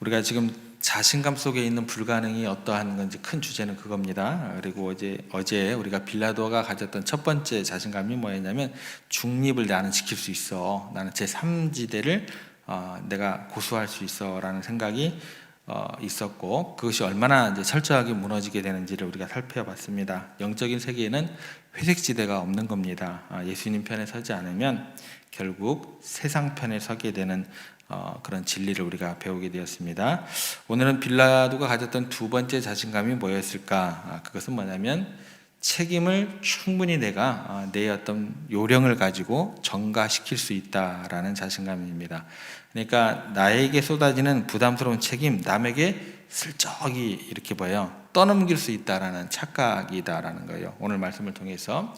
우리가 지금 자신감 속에 있는 불가능이 어떠한 건지 큰 주제는 그겁니다. 그리고 어제 우리가 빌라도가 가졌던 첫 번째 자신감이 뭐였냐면, 중립을 나는 지킬 수 있어, 나는 제3지대를 내가 고수할 수 있어라는 생각이 있었고, 그것이 얼마나 이제 철저하게 무너지게 되는지를 우리가 살펴봤습니다. 영적인 세계에는 회색지대가 없는 겁니다. 예수님 편에 서지 않으면 결국 세상 편에 서게 되는 그런 진리를 우리가 배우게 되었습니다. 오늘은 빌라도가 가졌던 두 번째 자신감이 뭐였을까? 그것은 뭐냐면, 책임을 충분히 내가 내 어떤 요령을 가지고 전가시킬 수 있다라는 자신감입니다. 그러니까 나에게 쏟아지는 부담스러운 책임, 남에게 슬쩍이 이렇게 떠넘길 수 있다라는 착각이다라는 거예요. 오늘 말씀을 통해서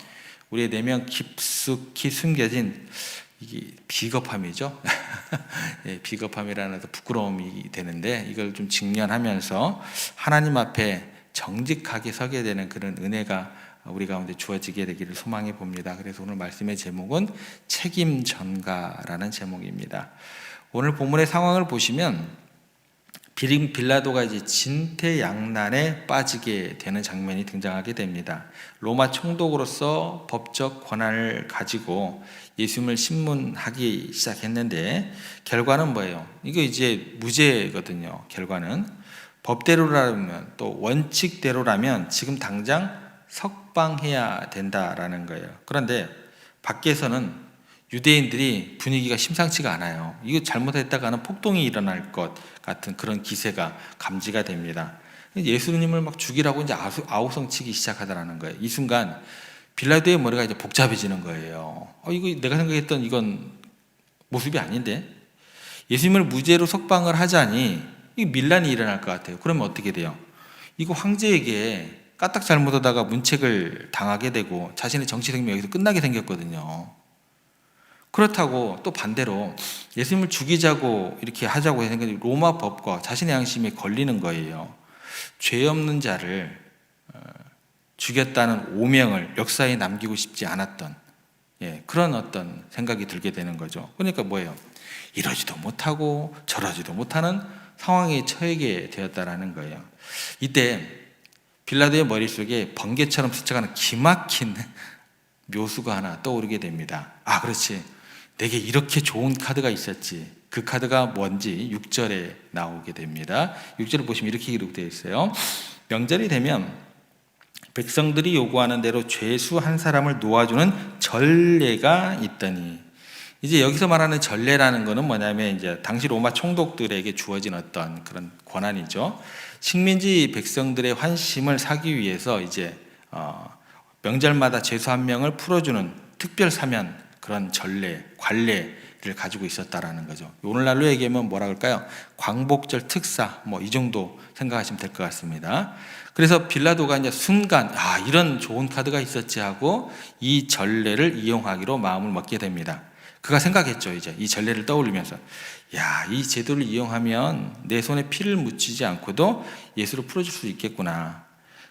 우리의 내면 깊숙이 숨겨진 이게 비겁함이죠. 예, 비겁함이라는 부끄러움이 되는데, 이걸 좀 직면하면서 하나님 앞에 정직하게 서게 되는 그런 은혜가 우리 가운데 주어지게 되기를 소망해 봅니다. 그래서 오늘 말씀의 제목은 책임 전가라는 제목입니다. 오늘 본문의 상황을 보시면 빌라도가 이제 진퇴양난에 빠지게 되는 장면이 등장하게 됩니다. 로마 총독으로서 법적 권한을 가지고 예수님을 신문하기 시작했는데, 결과는 뭐예요? 이거 이제 무죄거든요. 결과는 법대로라면, 또 원칙대로라면 지금 당장 석방해야 된다라는 거예요. 그런데 밖에서는 유대인들이 분위기가 심상치가 않아요. 이거 잘못했다가는 폭동이 일어날 것 같은 그런 기세가 감지가 됩니다. 예수님을 막 죽이라고 이제 아우성치기 시작하더라는 거예요. 이 순간 빌라도의 머리가 이제 복잡해지는 거예요. 이거 내가 생각했던 이건 모습이 아닌데, 예수님을 무죄로 석방을 하자니 이 밀란이 일어날 것 같아요. 그러면 어떻게 돼요? 이거 황제에게 까딱 잘못하다가 문책을 당하게 되고 자신의 정치 생명이 여기서 끝나게 생겼거든요. 그렇다고 또 반대로 예수님을 죽이자고 이렇게 하자고 생각이 로마 법과 자신의 양심에 걸리는 거예요. 죄 없는 자를 죽였다는 오명을 역사에 남기고 싶지 않았던 그런 어떤 생각이 들게 되는 거죠. 그러니까 뭐예요? 이러지도 못하고 저러지도 못하는 상황에 처하게 되었다라는 거예요. 이때 빌라도의 머릿속에 번개처럼 스쳐가는 기막힌 묘수가 하나 떠오르게 됩니다. 그렇지, 내게 이렇게 좋은 카드가 있었지. 그 카드가 뭔지 6절에 나오게 됩니다. 6절을 보시면 이렇게 기록되어 있어요. 명절이 되면 백성들이 요구하는 대로 죄수 한 사람을 놓아주는 전례가 있더니, 이제 여기서 말하는 전례라는 것은 뭐냐면, 이제 당시 로마 총독들에게 주어진 어떤 그런 권한이죠. 식민지 백성들의 환심을 사기 위해서 이제 명절마다 죄수 한 명을 풀어주는 특별 사면, 그런 전례, 관례를 가지고 있었다라는 거죠. 오늘날로 얘기하면 뭐라 그럴까요? 광복절 특사, 이 정도 생각하시면 될 것 같습니다. 그래서 빌라도가 이제 순간 이런 좋은 카드가 있었지 하고 이 전례를 이용하기로 마음을 먹게 됩니다. 그가 생각했죠. 이제 이 전례를 떠올리면서, 이 제도를 이용하면 내 손에 피를 묻히지 않고도 예수를 풀어줄 수 있겠구나.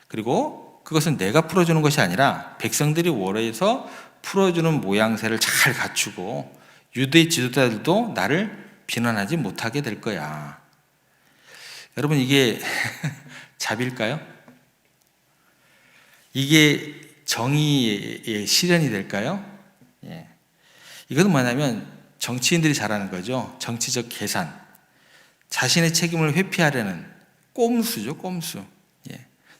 그리고 그것은 내가 풀어주는 것이 아니라 백성들이 원해서 풀어주는 모양새를 잘 갖추고 유대 지도자들도 나를 비난하지 못하게 될 거야. 여러분, 이게 잡일까요? 이게 정의의 실현이 될까요? 이것은 뭐냐면 정치인들이 잘하는 거죠. 정치적 계산, 자신의 책임을 회피하려는 꼼수죠. 꼼수.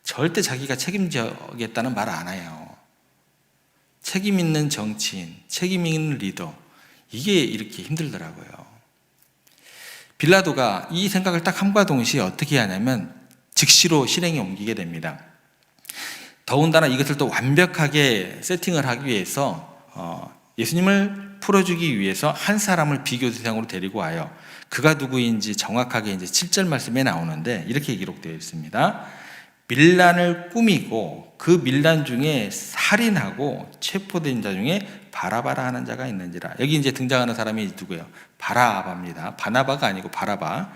절대 자기가 책임지겠다는 말 안 해요. 책임 있는 정치인, 책임 있는 리더, 이게 이렇게 힘들더라고요. 빌라도가 이 생각을 딱 함과 동시에 어떻게 하냐면 즉시로 실행에 옮기게 됩니다. 더군다나 이것을 또 완벽하게 세팅을 하기 위해서 예수님을 풀어주기 위해서 한 사람을 비교 대상으로 데리고 와요. 그가 누구인지 정확하게 이제 7절 말씀에 나오는데 이렇게 기록되어 있습니다. 밀란을 꾸미고 그 밀란 중에 살인하고 체포된 자 중에 바라바라 하는 자가 있는지라. 여기 이제 등장하는 사람이 누구예요? 바라바입니다. 바나바가 아니고 바라바.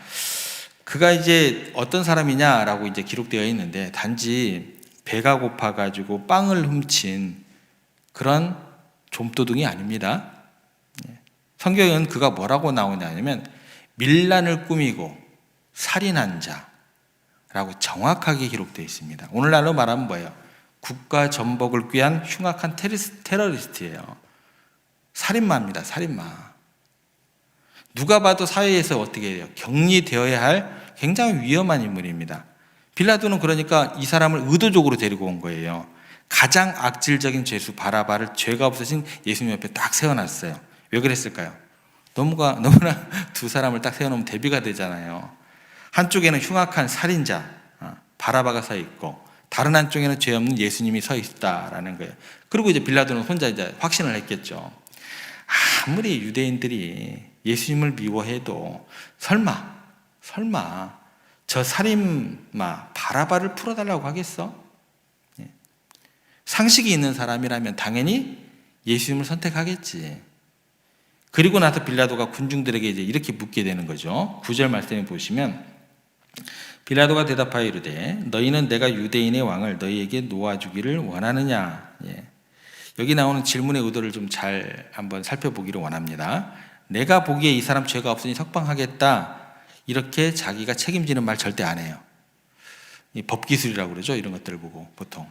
그가 이제 어떤 사람이냐라고 이제 기록되어 있는데, 단지 배가 고파가지고 빵을 훔친 그런 좀도둑이 아닙니다. 성경은 그가 뭐라고 나오냐면 밀란을 꾸미고 살인한 자라고 정확하게 기록되어 있습니다. 오늘날로 말하면 뭐예요? 국가 전복을 꾀한 흉악한 테러리스트예요. 살인마입니다. 살인마. 누가 봐도 사회에서 어떻게 해요? 격리되어야 할 굉장히 위험한 인물입니다. 빌라도는 그러니까 이 사람을 의도적으로 데리고 온 거예요. 가장 악질적인 죄수 바라바를 죄가 없으신 예수님 옆에 딱 세워놨어요. 왜 그랬을까요? 너무나 두 사람을 딱 세워놓으면 대비가 되잖아요. 한쪽에는 흉악한 살인자 바라바가 서 있고 다른 한쪽에는 죄 없는 예수님이 서 있다라는 거예요. 그리고 이제 빌라도는 혼자 이제 확신을 했겠죠. 아무리 유대인들이 예수님을 미워해도 설마 저 살인마 바라바를 풀어달라고 하겠어? 상식이 있는 사람이라면 당연히 예수님을 선택하겠지. 그리고 나서 빌라도가 군중들에게 이제 이렇게 묻게 되는 거죠. 9절 말씀에 보시면 빌라도가 대답하여 이르되 너희는 내가 유대인의 왕을 너희에게 놓아주기를 원하느냐. 여기 나오는 질문의 의도를 좀 잘 한번 살펴보기를 원합니다. 내가 보기에 이 사람 죄가 없으니 석방하겠다. 이렇게 자기가 책임지는 말 절대 안 해요. 법기술이라고 그러죠. 이런 것들을 보고 보통.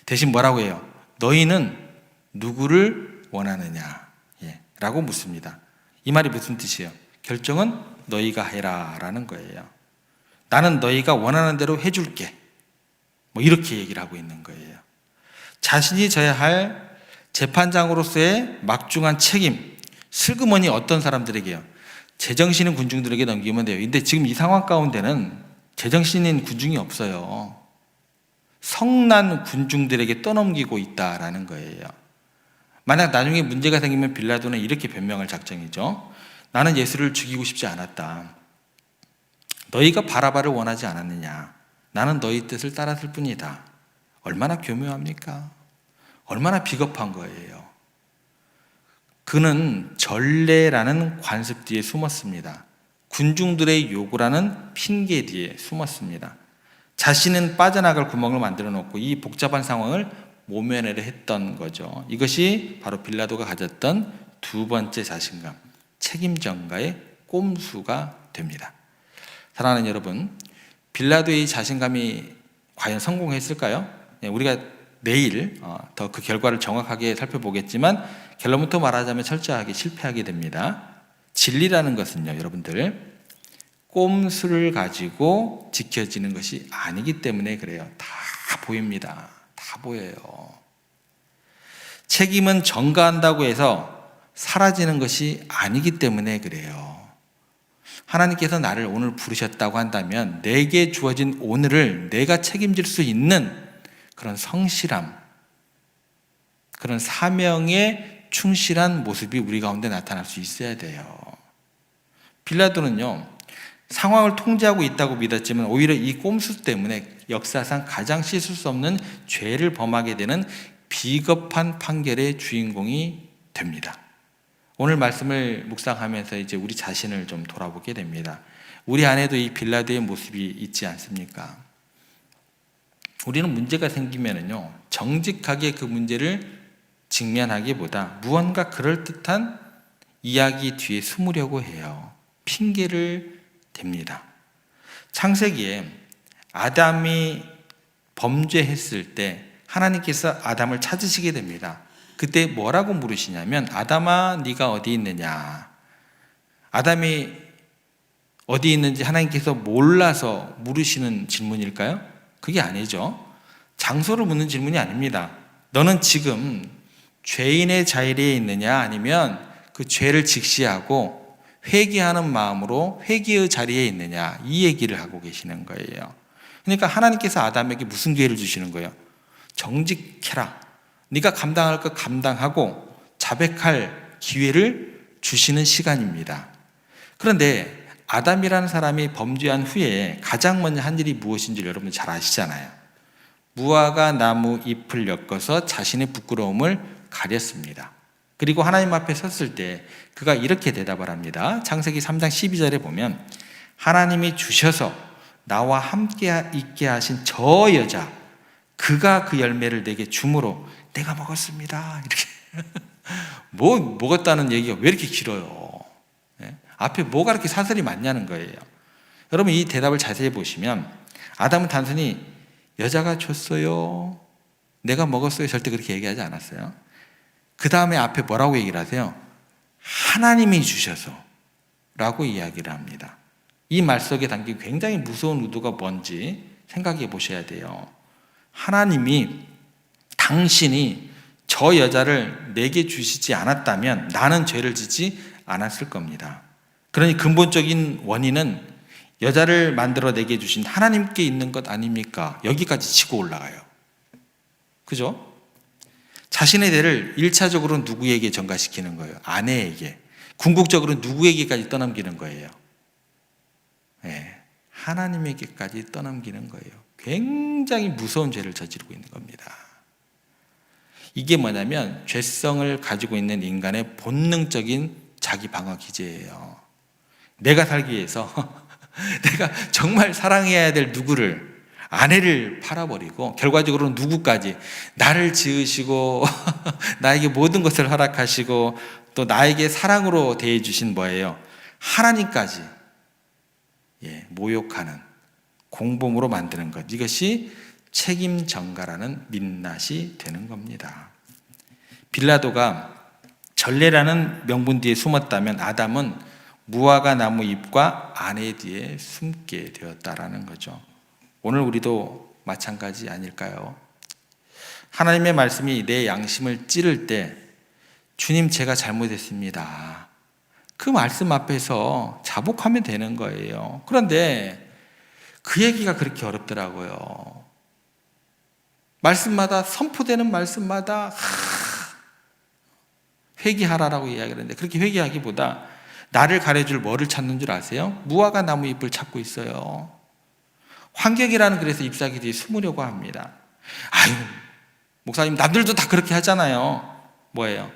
대신 뭐라고 해요? 너희는 누구를 원하느냐? 라고 묻습니다. 이 말이 무슨 뜻이에요? 결정은 너희가 해라 라는 거예요. 나는 너희가 원하는 대로 해줄게. 이렇게 얘기를 하고 있는 거예요. 자신이 져야 할 재판장으로서의 막중한 책임, 슬그머니 어떤 사람들에게요? 제정신인 군중들에게 넘기면 돼요. 근데 지금 이 상황 가운데는 제정신인 군중이 없어요. 성난 군중들에게 떠넘기고 있다라는 거예요. 만약 나중에 문제가 생기면 빌라도는 이렇게 변명할 작정이죠. 나는 예수를 죽이고 싶지 않았다. 너희가 바라바를 원하지 않았느냐. 나는 너희 뜻을 따랐을 뿐이다. 얼마나 교묘합니까? 얼마나 비겁한 거예요. 그는 전례라는 관습 뒤에 숨었습니다. 군중들의 요구라는 핑계 뒤에 숨었습니다. 자신은 빠져나갈 구멍을 만들어 놓고 이 복잡한 상황을 모면하려 했던 거죠. 이것이 바로 빌라도가 가졌던 두 번째 자신감, 책임 전가의 꼼수가 됩니다. 사랑하는 여러분, 빌라도의 자신감이 과연 성공했을까요? 우리가 내일 더 그 결과를 정확하게 살펴보겠지만 결론부터 말하자면 철저하게 실패하게 됩니다. 진리라는 것은요, 여러분들 꼼수를 가지고 지켜지는 것이 아니기 때문에 그래요. 다 보입니다. 다 보여요. 책임은 전가한다고 해서 사라지는 것이 아니기 때문에 그래요. 하나님께서 나를 오늘 부르셨다고 한다면 내게 주어진 오늘을 내가 책임질 수 있는 그런 성실함, 그런 사명에 충실한 모습이 우리 가운데 나타날 수 있어야 돼요. 빌라도는요, 상황을 통제하고 있다고 믿었지만 오히려 이 꼼수 때문에 역사상 가장 씻을 수 없는 죄를 범하게 되는 비겁한 판결의 주인공이 됩니다. 오늘 말씀을 묵상하면서 이제 우리 자신을 좀 돌아보게 됩니다. 우리 안에도 이 빌라도의 모습이 있지 않습니까? 우리는 문제가 생기면은요, 정직하게 그 문제를 직면하기보다 무언가 그럴듯한 이야기 뒤에 숨으려고 해요. 핑계를 댑니다. 창세기에 아담이 범죄했을 때 하나님께서 아담을 찾으시게 됩니다. 그때 뭐라고 물으시냐면 아담아 네가 어디 있느냐. 아담이 어디 있는지 하나님께서 몰라서 물으시는 질문일까요? 그게 아니죠. 장소를 묻는 질문이 아닙니다. 너는 지금 죄인의 자리에 있느냐 아니면 그 죄를 직시하고 회개하는 마음으로 회개의 자리에 있느냐, 이 얘기를 하고 계시는 거예요. 그러니까 하나님께서 아담에게 무슨 기회를 주시는 거예요? 정직해라. 네가 감당할 것 감당하고 자백할 기회를 주시는 시간입니다. 그런데 아담이라는 사람이 범죄한 후에 가장 먼저 한 일이 무엇인지 여러분 잘 아시잖아요. 무화과 나무 잎을 엮어서 자신의 부끄러움을 가렸습니다. 그리고 하나님 앞에 섰을 때 그가 이렇게 대답을 합니다. 창세기 3장 12절에 보면 하나님이 주셔서 나와 함께 있게 하신 저 여자, 그가 그 열매를 내게 주므로 내가 먹었습니다. 이렇게 먹었다는 얘기가 왜 이렇게 길어요? 앞에 뭐가 그렇게 사설이 많냐는 거예요. 여러분 이 대답을 자세히 보시면 아담은 단순히 여자가 줬어요, 내가 먹었어요, 절대 그렇게 얘기하지 않았어요. 그 다음에 앞에 뭐라고 얘기를 하세요? 하나님이 주셔서 라고 이야기를 합니다. 이 말 속에 담긴 굉장히 무서운 의도가 뭔지 생각해 보셔야 돼요. 하나님이 당신이 저 여자를 내게 주시지 않았다면 나는 죄를 짓지 않았을 겁니다. 그러니 근본적인 원인은 여자를 만들어 내게 주신 하나님께 있는 것 아닙니까? 여기까지 치고 올라가요. 그죠? 자신의 대를 1차적으로 누구에게 전가시키는 거예요? 아내에게. 궁극적으로 누구에게까지 떠넘기는 거예요? 네, 하나님에게까지 떠넘기는 거예요. 굉장히 무서운 죄를 저지르고 있는 겁니다. 이게 뭐냐면 죄성을 가지고 있는 인간의 본능적인 자기 방어 기제예요. 내가 살기 위해서 내가 정말 사랑해야 될 누구를, 아내를 팔아버리고 결과적으로 누구까지 나를 지으시고 나에게 모든 것을 허락하시고 또 나에게 사랑으로 대해주신 뭐예요? 하나님까지 모욕하는, 공범으로 만드는 것, 이것이 책임 전가라는 민낯이 되는 겁니다. 빌라도가 전례라는 명분 뒤에 숨었다면 아담은 무화과 나무 잎과 아내 뒤에 숨게 되었다라는 거죠. 오늘 우리도 마찬가지 아닐까요? 하나님의 말씀이 내 양심을 찌를 때 주님 제가 잘못했습니다, 그 말씀 앞에서 자복하면 되는 거예요. 그런데 그 얘기가 그렇게 어렵더라고요. 말씀마다, 선포되는 말씀마다 회개하라라고 이야기를 하는데, 그렇게 회개하기보다 나를 가려줄 뭐를 찾는 줄 아세요? 무화과 나무 잎을 찾고 있어요. 환경이라는 그래서 잎사귀 뒤에 숨으려고 합니다. 아유, 목사님 남들도 다 그렇게 하잖아요. 뭐예요?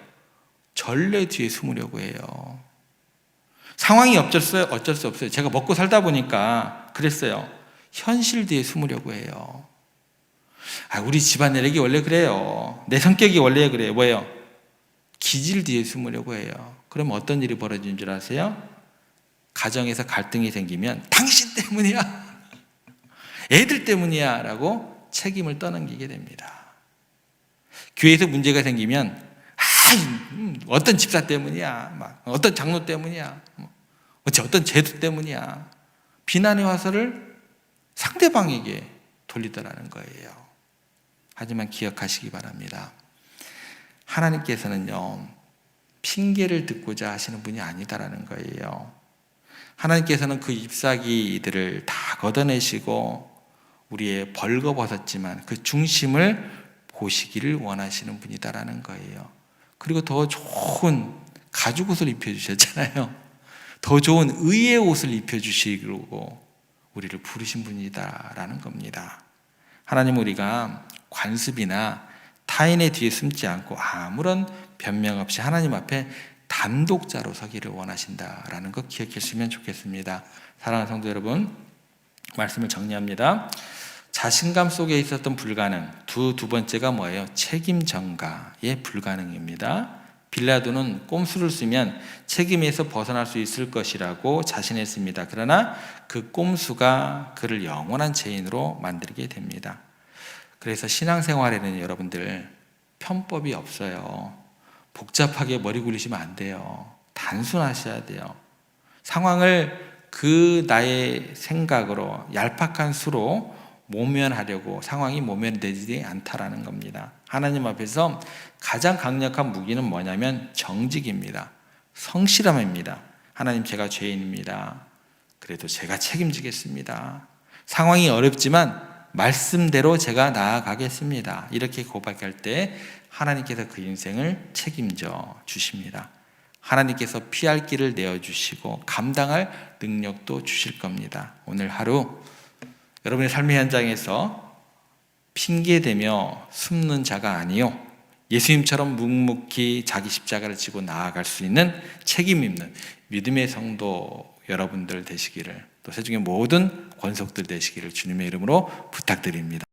전례 뒤에 숨으려고 해요. 상황이 어쩔 수 없어요. 제가 먹고 살다 보니까 그랬어요. 현실 뒤에 숨으려고 해요. 우리 집안내력이 원래 그래요. 내 성격이 원래 그래요. 뭐예요? 기질 뒤에 숨으려고 해요. 그럼 어떤 일이 벌어지는 줄 아세요? 가정에서 갈등이 생기면 당신 때문이야, 애들 때문이야 라고 책임을 떠넘기게 됩니다. 교회에서 문제가 생기면 어떤 집사 때문이야, 어떤 장로 때문이야, 어떤 제도 때문이야, 비난의 화살을 상대방에게 돌리더라는 거예요. 하지만 기억하시기 바랍니다. 하나님께서는요, 핑계를 듣고자 하시는 분이 아니다라는 거예요. 하나님께서는 그 잎사귀들을 다 걷어내시고 우리의 벌거벗었지만 그 중심을 보시기를 원하시는 분이다라는 거예요. 그리고 더 좋은 가죽 옷을 입혀주셨잖아요. 더 좋은 의의 옷을 입혀주시고 우리를 부르신 분이다라는 겁니다. 하나님은 우리가 관습이나 타인의 뒤에 숨지 않고 아무런 변명 없이 하나님 앞에 단독자로 서기를 원하신다라는 것 기억하시면 좋겠습니다. 사랑하는 성도 여러분, 말씀을 정리합니다. 자신감 속에 있었던 불가능, 두 번째가 뭐예요? 책임 전가의 불가능입니다. 빌라도는 꼼수를 쓰면 책임에서 벗어날 수 있을 것이라고 자신했습니다. 그러나 그 꼼수가 그를 영원한 죄인으로 만들게 됩니다. 그래서 신앙생활에는 여러분들 편법이 없어요. 복잡하게 머리 굴리시면 안 돼요. 단순하셔야 돼요. 상황을 그 나의 생각으로 얄팍한 수로 모면하려고 상황이 모면되지 않다라는 겁니다. 하나님 앞에서 가장 강력한 무기는 뭐냐면 정직입니다. 성실함입니다. 하나님, 제가 죄인입니다. 그래도 제가 책임지겠습니다. 상황이 어렵지만 말씀대로 제가 나아가겠습니다. 이렇게 고백할 때 하나님께서 그 인생을 책임져 주십니다. 하나님께서 피할 길을 내어주시고 감당할 능력도 주실 겁니다. 오늘 하루 여러분의 삶의 현장에서 핑계대며 숨는 자가 아니요, 예수님처럼 묵묵히 자기 십자가를 지고 나아갈 수 있는 책임 있는 믿음의 성도 여러분들 되시기를, 또 세중의 모든 권속들 되시기를 주님의 이름으로 부탁드립니다.